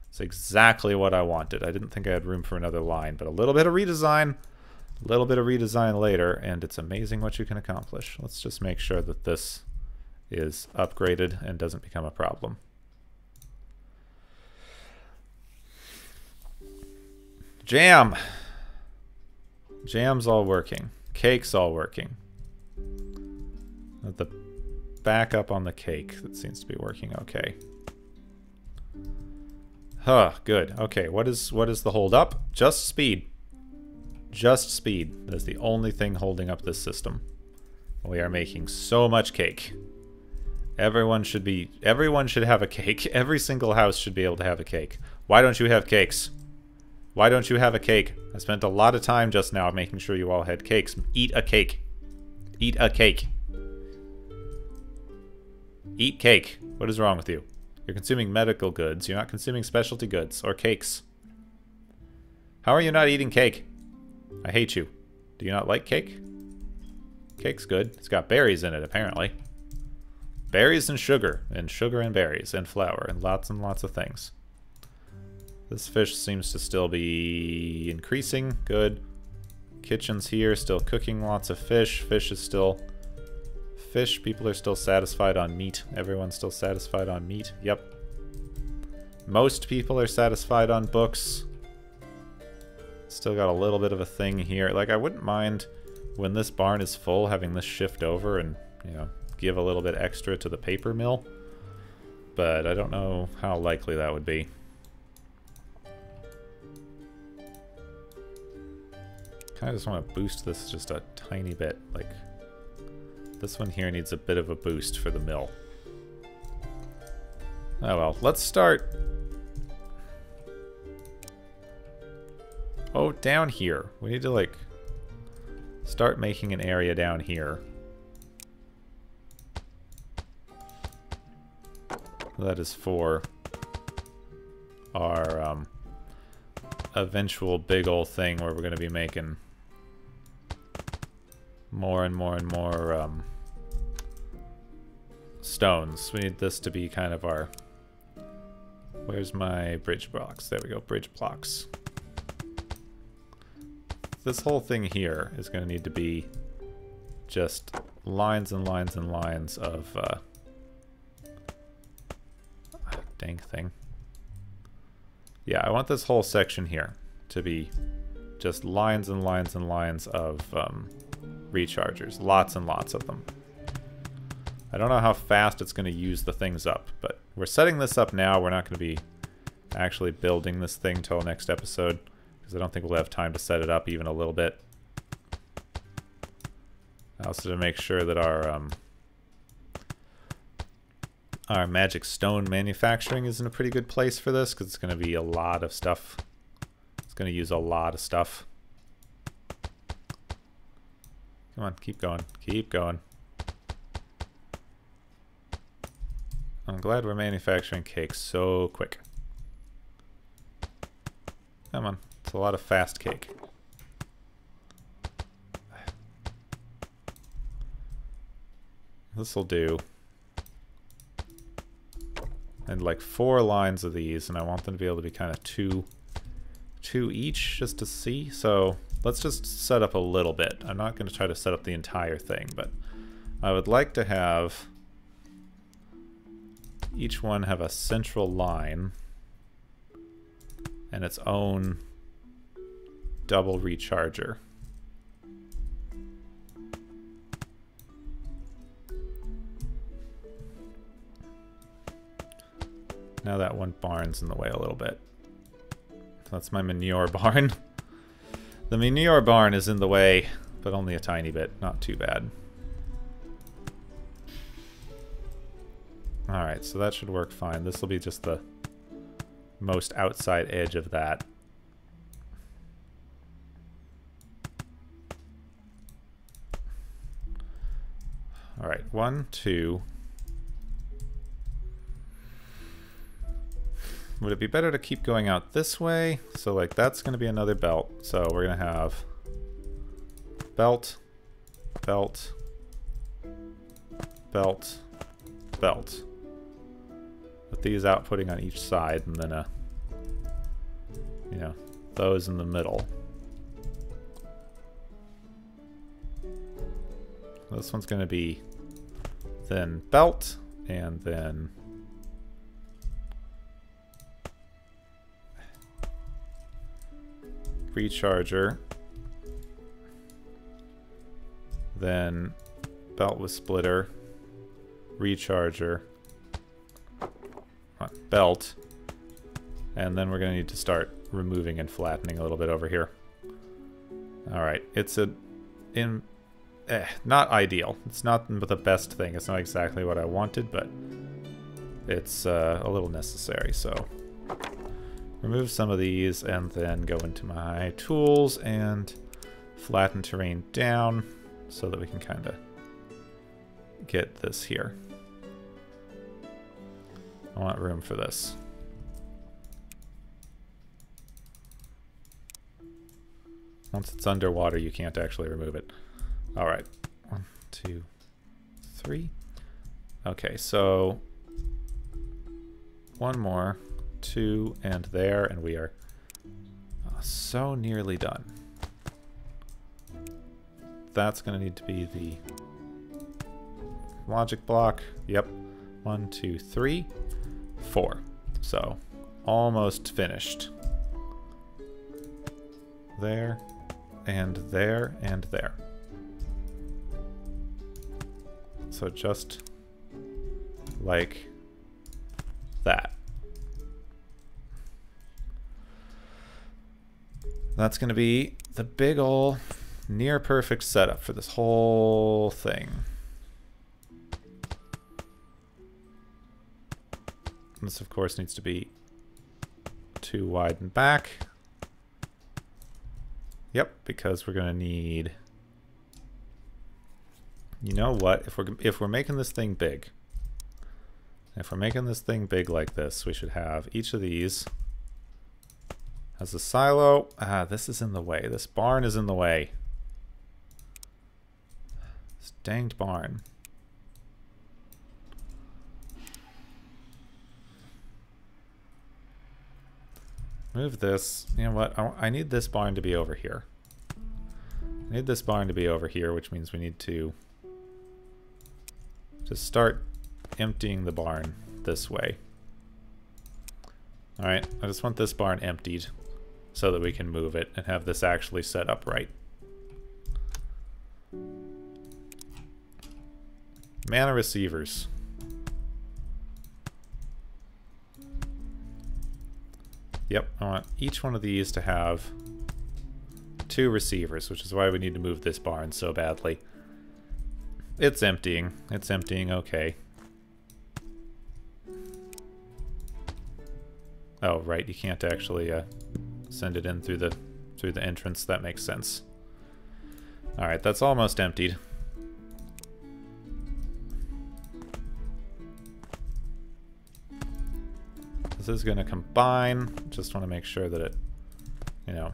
It's exactly what I wanted. I didn't think I had room for another line, but a little bit of redesign. A little bit of redesign later, and it's amazing what you can accomplish. Let's just make sure that this is upgraded and doesn't become a problem. Jam! Jam's all working. Cake's all working. The backup on the cake, that seems to be working okay. Huh, good. Okay, what is the hold up? Just speed. Just speed. That is the only thing holding up this system. We are making so much cake. Everyone should have a cake. Every single house should be able to have a cake. Why don't you have cakes? Why don't you have a cake? I spent a lot of time just now making sure you all had cakes. Eat a cake. Eat a cake. Eat cake. What is wrong with you? You're consuming medical goods. You're not consuming specialty goods or cakes. How are you not eating cake? I hate you. Do you not like cake? Cake's good. It's got berries in it, apparently. Berries and sugar and berries and flour and lots of things. This fish seems to still be increasing. Good. Kitchen's here, still cooking lots of fish. Fish is still... Fish, people are still satisfied on meat. Everyone's still satisfied on meat. Yep. Most people are satisfied on books. Still got a little bit of a thing here. Like, I wouldn't mind when this barn is full having this shift over and, you know, give a little bit extra to the paper mill. But I don't know how likely that would be. I just want to boost this just a tiny bit. Like, this one here needs a bit of a boost for the mill. Oh well, let's start... Oh, down here. We need to, like, start making an area down here. That is for our eventual big old thing where we're going to be making more and more and more stones. We need this to be kind of our... Where's my bridge blocks? There we go, bridge blocks. This whole thing here is going to need to be just lines and lines and lines of... dang thing. Yeah, I want this whole section here to be just lines and lines and lines of rechargers. Lots and lots of them. I don't know how fast it's going to use the things up, but we're setting this up now. We're not going to be actually building this thing till next episode, because I don't think we'll have time to set it up even a little bit. Also to make sure that our magic stone manufacturing is in a pretty good place for this, because it's going to be a lot of stuff. It's going to use a lot of stuff. Come on, keep going. Keep going. I'm glad we're manufacturing cake so quick. Come on. It's a lot of fast cake. This'll do. And like 4 lines of these, and I want them to be able to be kind of two each, just to see. So let's just set up a little bit. I'm not going to try to set up the entire thing, but I would like to have each one have a central line and its own double recharger. Now that one barn's in the way a little bit. That's my manure barn. The manure barn is in the way, but only a tiny bit. Not too bad. Alright, so that should work fine. This will be just the most outside edge of that. Alright, 1, 2... Would it be better to keep going out this way? So like that's going to be another belt. So we're going to have belt, belt, belt, belt. With these outputting on each side, and then you know, those in the middle. This one's going to be then belt, and then recharger, then belt with splitter, recharger, belt, and then we're going to need to start removing and flattening a little bit over here. Alright, it's not ideal. It's not the best thing. It's not exactly what I wanted, but it's a little necessary, so remove some of these and then go into my tools and flatten terrain down so that we can kind of get this here. I want room for this. Once it's underwater, you can't actually remove it. All right, 1, 2, 3. Okay, so one more. 2 and there, and we are so nearly done. That's going to need to be the logic block. Yep. 1, 2, 3, 4. So almost finished. There, and there, and there. So just like that. That's going to be the big ol' near perfect setup for this whole thing. This, of course, needs to be 2 wide and back. Yep, because we're going to need... You know what? If we're making this thing big, like this, we should have each of these as a silo. This is in the way. This barn is in the way. This danged barn. Move this. You know what? I need this barn to be over here. I need this barn to be over here, which means we need to just start emptying the barn this way. Alright, I just want this barn emptied so that we can move it and have this actually set up right. Mana receivers. Yep, I want each one of these to have 2 receivers, which is why we need to move this barn so badly. It's emptying. It's emptying, okay. Oh, right, you can't actually send it in through the entrance. That makes sense. Alright, that's almost emptied. This is going to combine. Just want to make sure that it, you know,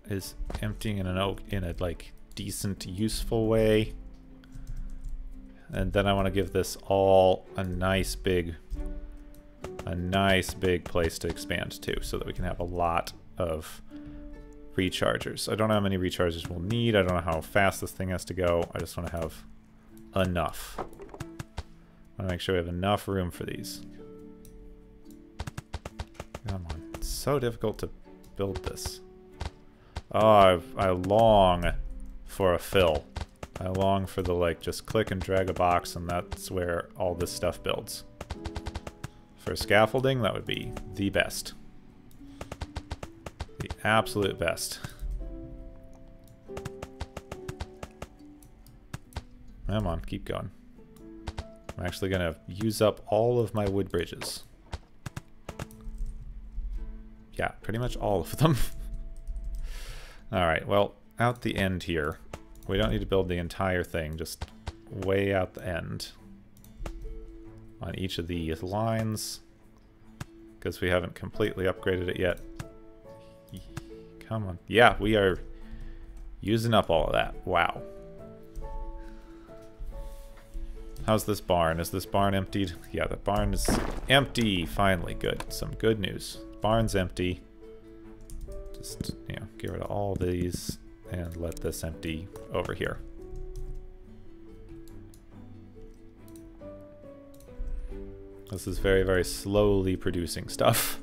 is emptying in a like decent, useful way. And then I want to give this all a nice big place to expand to, so that we can have a lot of rechargers. I don't know how many rechargers we'll need. I don't know how fast this thing has to go. I just want to have enough. I want to make sure we have enough room for these. Come on. It's so difficult to build this. Oh, I long for a fill. I long for the, like, just click and drag a box, and that's where all this stuff builds. For scaffolding, that would be the best. The absolute best. Come on, keep going. I'm actually going to use up all of my wood bridges. Yeah, pretty much all of them. Alright, well, out the end here. We don't need to build the entire thing, just way out the end. On each of these lines. Because we haven't completely upgraded it yet. Come on. Yeah, we are using up all of that. Wow. How's this barn? Is this barn emptied? Yeah, the barn is empty. Finally, good. Some good news. Barn's empty. Just, you know, get rid of all these and let this empty over here. This is very, very slowly producing stuff.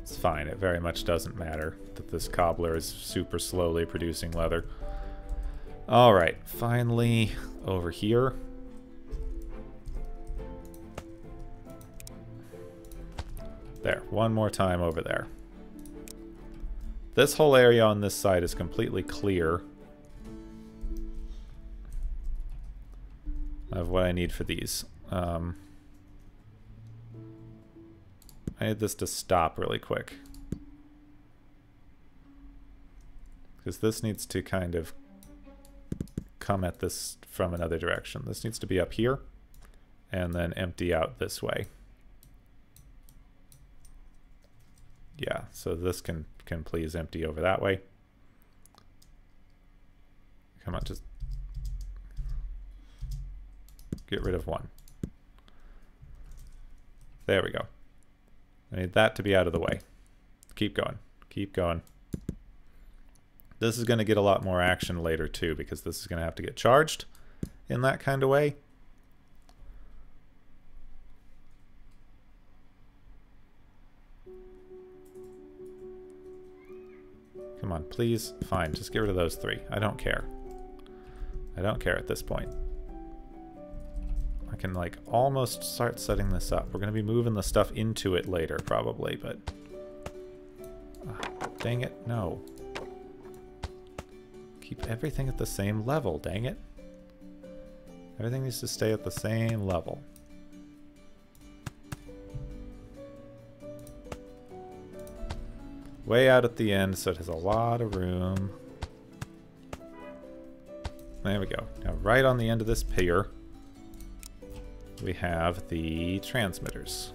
It's fine. It very much doesn't matter that this cobbler is super slowly producing leather. Alright, finally over here. There, one more time over there. This whole area on this side is completely clear of what I need for these. I need this to stop really quick. Because this needs to kind of come at this from another direction. This needs to be up here and then empty out this way. Yeah, so this can please empty over that way. Come on, just get rid of one. There we go. I need that to be out of the way. Keep going. Keep going. This is going to get a lot more action later too, because this is going to have to get charged in that kind of way. Come on, please. Fine, just get rid of those three. I don't care. I don't care at this point. I can, like, almost start setting this up. We're going to be moving the stuff into it later, probably, but... dang it, no. Keep everything at the same level, dang it. Everything needs to stay at the same level. Way out at the end, so it has a lot of room. There we go. Now, right on the end of this pier, we have the transmitters.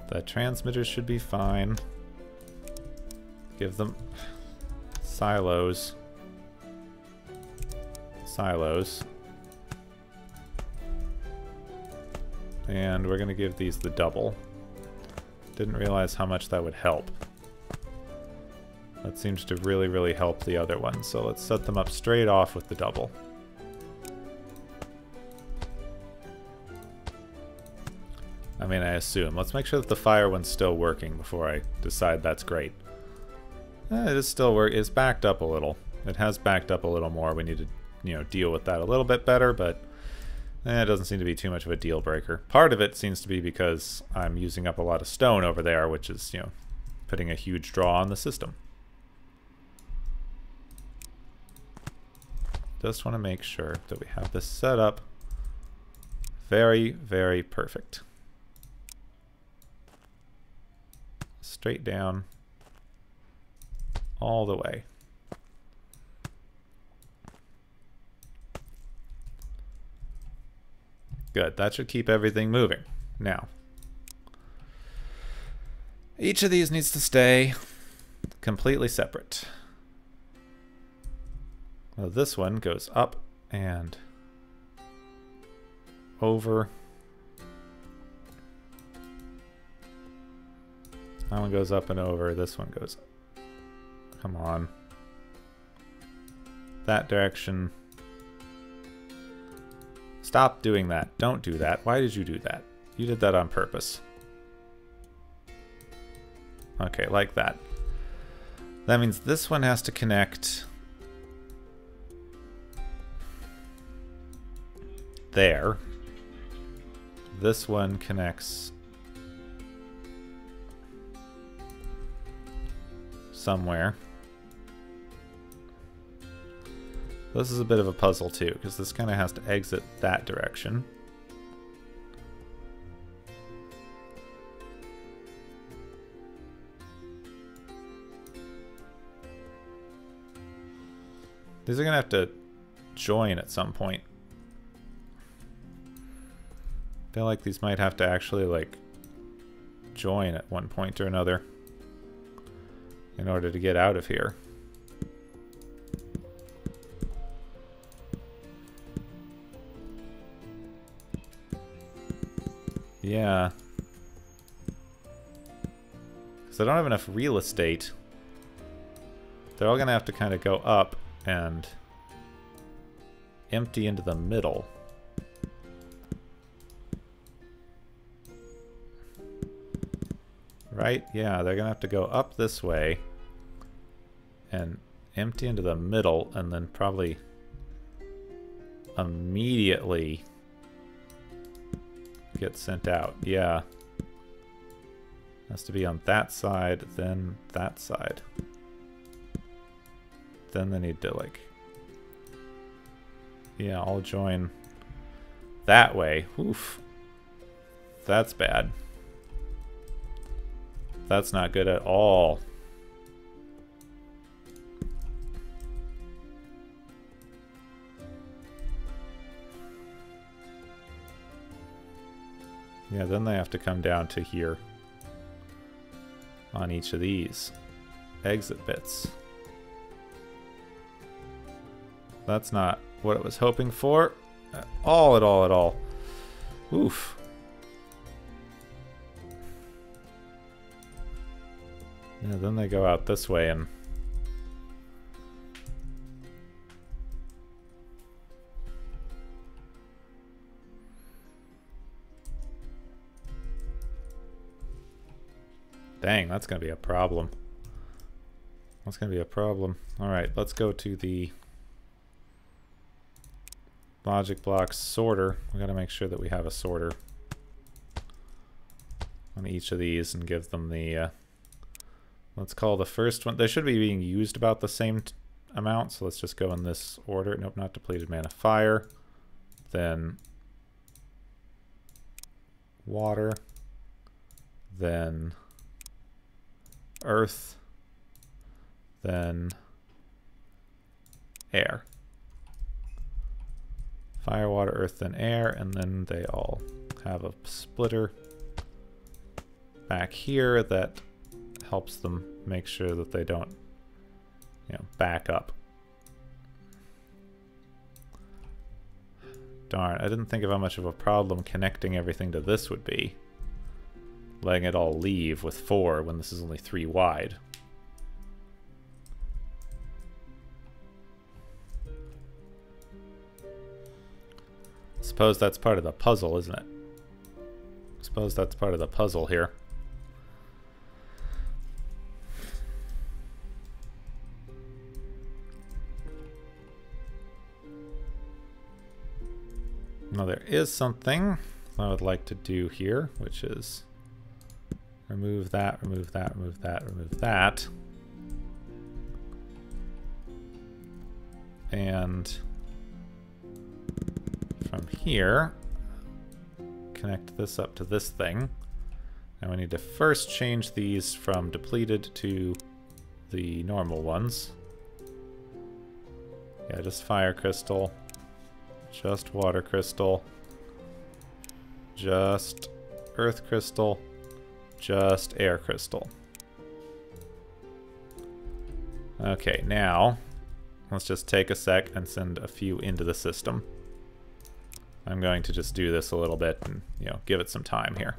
The transmitters should be fine. Give them silos. Silos. And we're going to give these the double. Didn't realize how much that would help. That seems to really, really help the other ones. So let's set them up straight off with the double. I mean, I assume. Let's make sure that the fire one's still working before I decide that's great. It is still it's backed up a little. It has backed up a little more. We need to, you know, deal with that a little bit better, but it doesn't seem to be too much of a deal breaker. Part of it seems to be because I'm using up a lot of stone over there, which is, you know, putting a huge draw on the system. Just want to make sure that we have this set up very, very perfect. Straight down all the way. Good, that should keep everything moving. Now, each of these needs to stay completely separate. Well, this one goes up and over. That one goes up and over. This one goes, come on, that direction. Stop doing that. Don't do that. Why did you do that? You did that on purpose. Okay, like that. That means this one has to connect there. This one connects somewhere. This is a bit of a puzzle too, because this kind of has to exit that direction. These are going to have to join at some point. I feel like these might have to actually like join at one point or another in order to get out of here. Yeah. Because I don't have enough real estate. They're all going to have to kind of go up and empty into the middle. Right? Yeah, they're going to have to go up this way and empty into the middle and then probably immediately get sent out. Yeah. Has to be on that side, then that side. Then they need to like, yeah, all join that way. Oof. That's bad. That's not good at all. Yeah, then they have to come down to here on each of these exit bits. That's not what it was hoping for at all, at all, at all. Oof. Yeah, then they go out this way and dang, that's going to be a problem. That's going to be a problem. Alright, let's go to the logic block sorter. We got to make sure that we have a sorter on each of these and give them the, let's call the first one, they should be being used about the same amount, so let's just go in this order. Nope, not depleted mana. Fire, then water, then earth, then air. Fire, water, earth, then air, and then they all have a splitter back here that helps them make sure that they don't, you know, back up. Darn, I didn't think of how much of a problem connecting everything to this would be. Letting it all leave with 4 when this is only 3 wide. Suppose that's part of the puzzle, isn't it? Suppose that's part of the puzzle here. Now there is something I would like to do here, which is Remove that, remove that, remove that, remove that. And from here, connect this up to this thing. Now we need to first change these from depleted to the normal ones. Yeah, just fire crystal, just water crystal, just earth crystal, just air crystal. Okay, now let's just take a sec and send a few into the system. I'm going to just do this a little bit and, you know, give it some time here.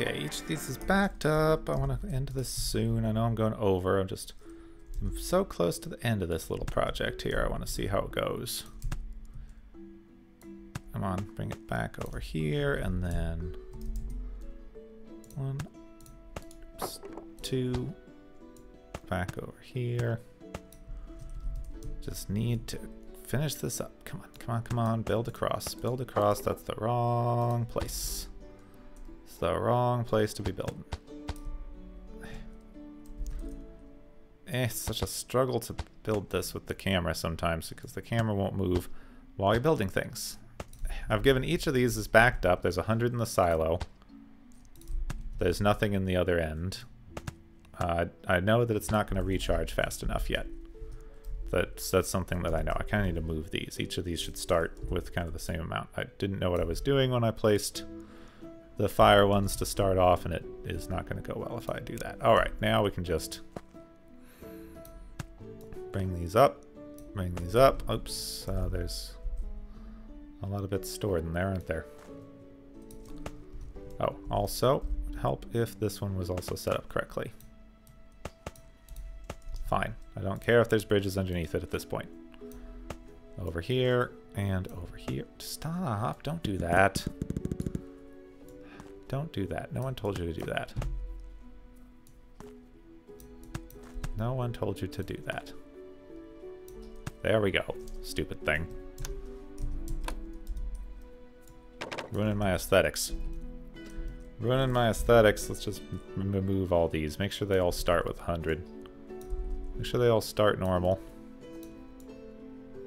Okay, each of these is backed up. I want to end this soon. I know I'm going over. I'm so close to the end of this little project here. I want to see how it goes. Come on, bring it back over here, and then 1, 2, back over here. Just need to finish this up. Come on, come on, come on. Build across. Build across. That's the wrong place. It's the wrong place to be building. It's such a struggle to build this with the camera sometimes because the camera won't move while you're building things. I've given each of these is backed up. There's 100 in the silo. There's nothing in the other end. I know that it's not going to recharge fast enough yet. That's something that I know. I kind of need to move these. Each of these should start with kind of the same amount. I didn't know what I was doing when I placed the fire ones to start off, and it is not going to go well if I do that. All right, now we can just bring these up. Bring these up. Oops, there's a lot of bits stored in there, aren't there? Oh, also, it would help if this one was also set up correctly. Fine. I don't care if there's bridges underneath it at this point. Over here and over here. Stop. Don't do that. Don't do that. No one told you to do that. No one told you to do that. There we go. Stupid thing. Ruining my aesthetics. Ruining my aesthetics. Let's just remove all these. Make sure they all start with 100. Make sure they all start normal.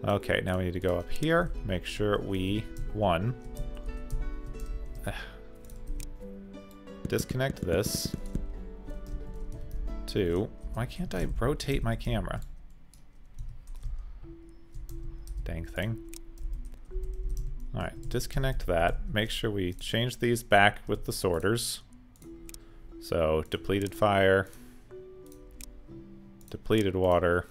Okay, now we need to go up here. Make sure we, 1, disconnect this. 2, why can't I rotate my camera? Dang thing. Alright, disconnect that. Make sure we change these back with the sorters. So, depleted fire, depleted water,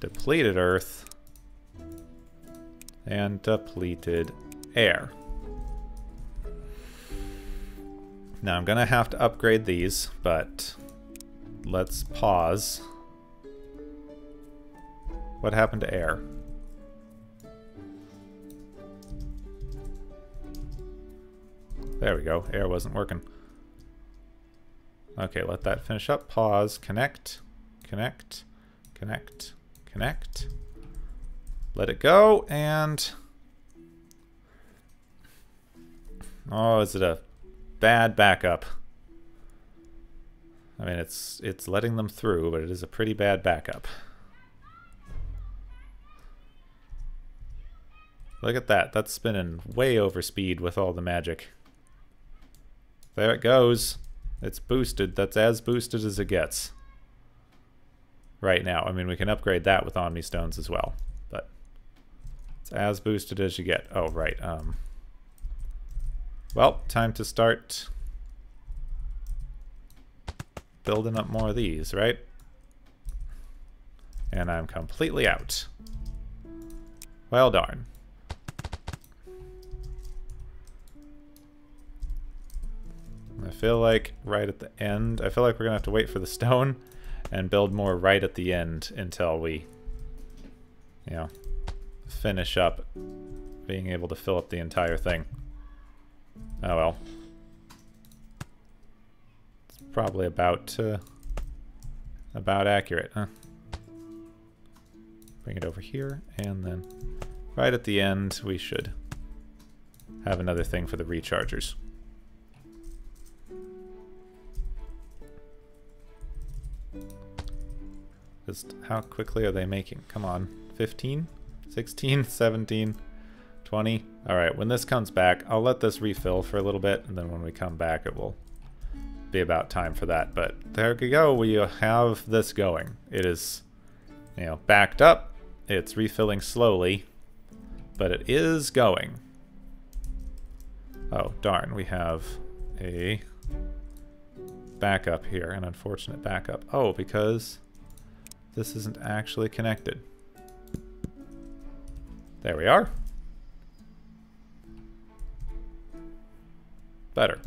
depleted earth, and depleted air. Now I'm gonna have to upgrade these, but let's pause. What happened to air? There we go, air wasn't working. Okay, let that finish up. Pause, connect, connect, connect, connect. Let it go, and... oh, is it a bad backup? I mean, it's letting them through, but it is a pretty bad backup. Look at that. That's spinning way over speed with all the magic. There it goes. It's boosted. That's as boosted as it gets right now. I mean, we can upgrade that with Omni Stones as well, but it's as boosted as you get. Oh, right. Well, time to start building up more of these, right? And I'm completely out. Well, darn. feel like right at the end, I feel like we're gonna have to wait for the stone and build more right at the end until we, you know, finish up being able to fill up the entire thing. Oh well. It's probably about accurate, huh? Bring it over here, and then right at the end we should have another thing for the rechargers. Just how quickly are they making? Come on. 15? 16? 17? 20? Alright, when this comes back, I'll let this refill for a little bit, and then when we come back it will be about time for that. But there we go. We have this going. It is, you know, backed up. It's refilling slowly, but it is going. Oh, darn. We have a backup here, an unfortunate backup. Oh, because this isn't actually connected. There we are. Better.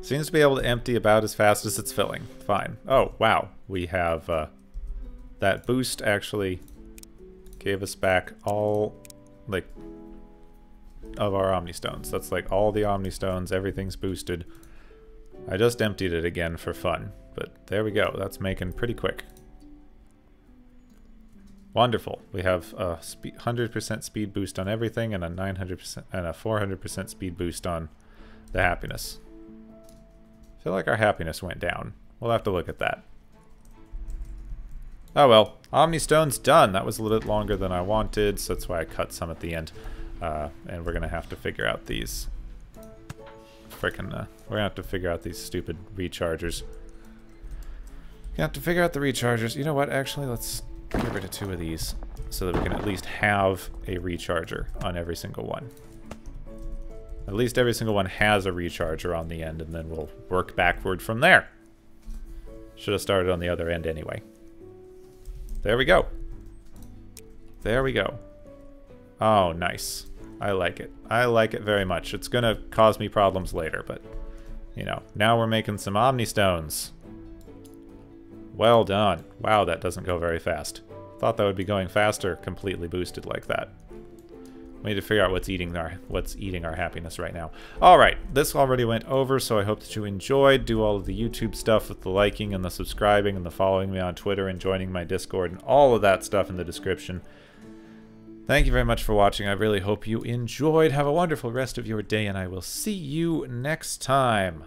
Seems to be able to empty about as fast as it's filling. Fine. Oh, wow. We have that boost actually gave us back all, like, of our Omni Stones. That's like all the Omni Stones, everything's boosted. I just emptied it again for fun, but there we go. That's making pretty quick. Wonderful. We have a 100% speed boost on everything and a 900% and a 400% speed boost on the happiness. I feel like our happiness went down. We'll have to look at that. Oh well. Omni Stone's done. That was a little bit longer than I wanted, so that's why I cut some at the end. And we're going to have to figure out these frickin' we're gonna have to figure out these stupid rechargers. Gonna have to figure out the rechargers. You know what? Actually, let's get rid of 2 of these so that we can at least have a recharger on every single one. At least every single one has a recharger on the end, and then we'll work backward from there. Should have started on the other end anyway. There we go. There we go. Oh, nice. I like it. I like it very much. It's gonna cause me problems later, but, you know, now we're making some Omni Stones. Well done. Wow, that doesn't go very fast. Thought that would be going faster, completely boosted like that. We need to figure out what's eating our happiness right now. Alright, this already went over, so I hope that you enjoyed. Do all of the YouTube stuff with the liking and the subscribing and the following me on Twitter and joining my Discord and all of that stuff in the description. Thank you very much for watching. I really hope you enjoyed. Have a wonderful rest of your day, and I will see you next time.